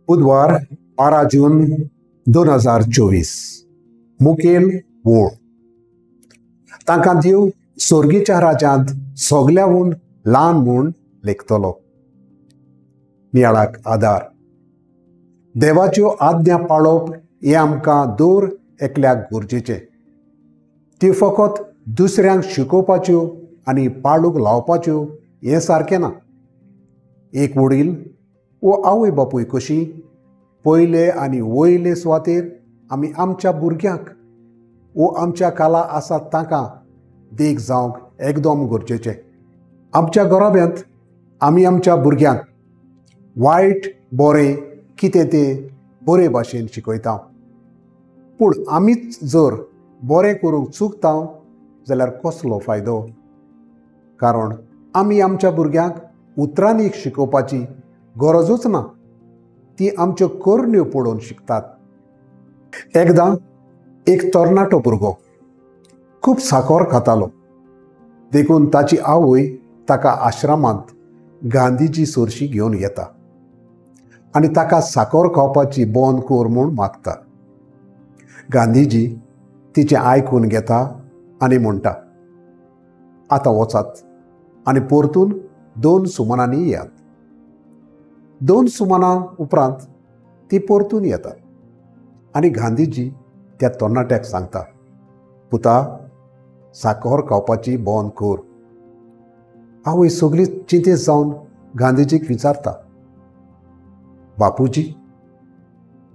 बुधवार 12 जून 2024 मुखेल वोळ तांकां देव सोर्गीच्या राज्यांत सगल्याहून ल्हान म्हूण लेखतलो. नियाळाक आदार. देवाच्यो आज्ञा पाळप हें आमकां दर एकल्याक गरजेचें. ती फकत दुसऱ्यांक शिकोवपाच्यो आनी पाळूक लावपाच्यो हें सारकें ना. एक वडील वो आवय बापूय कशी पयले आनी वयले सुवातेर आमी आमच्या भुरग्यांक वो आमच्या काला आसात तांकां देख जावंक एकदम गरजेचें. आमच्या घराब्यांत आमी आमच्या भुरग्यांक वायट बरें कितें तें बरे भाशेन शिकयता. पूण आमीच जर बरें करूंक चुकता जाल्यार कसलो फायदो? कारण आमी आमच्या भुरग्यांक उतरांनी शिकोवपाची गरजूच ना. ती आमच्यो करण्यो पळोवन शिकतात. एकदां एक तरणाटो भुरगो खूब साकर खातालो. देखून ताची आवय ताका आश्रमांत गांधीजी सोरशी घेवन येता आनी ताका साकर खावपाची बंद कर म्हूण मागता. गांधीजी तिचें आयकून घेता आनी म्हणटा, आतां वचात आनी परतून 2 सुमानांनी येयात. 2 सुमानां उपरांत ती परतून येतात आनी गांधीजी त्या तरणाट्याक सांगता, पुता साकर खावपाची बंद कर. आवय सगळी चिंतेत जावन गांधीजीक विचारता, बापूजी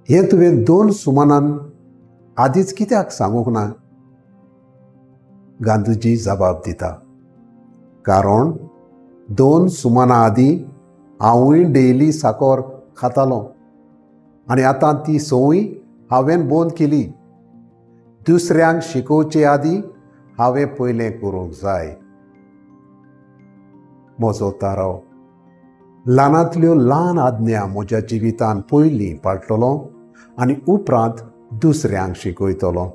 हें तुवें 2 सुमानान आदींच कित्याक सांगूंक ना? गांधीजी जबाब दिता, कारण 2 सुमानां आदीं हांवूय डेली साकर खातालो आनी आतां ती संवय हांवें बंद केली. दुसऱ्यांक शिकोवचे आदीं हांवें पयलें करूंक जाय. म्हजो तारो. ल्हानांतल्यो ल्हान आज्ञा म्हज्या जिवितांत पयलीं पाळटलो आनी उपरांत दुसऱ्यांक शिकयतलो.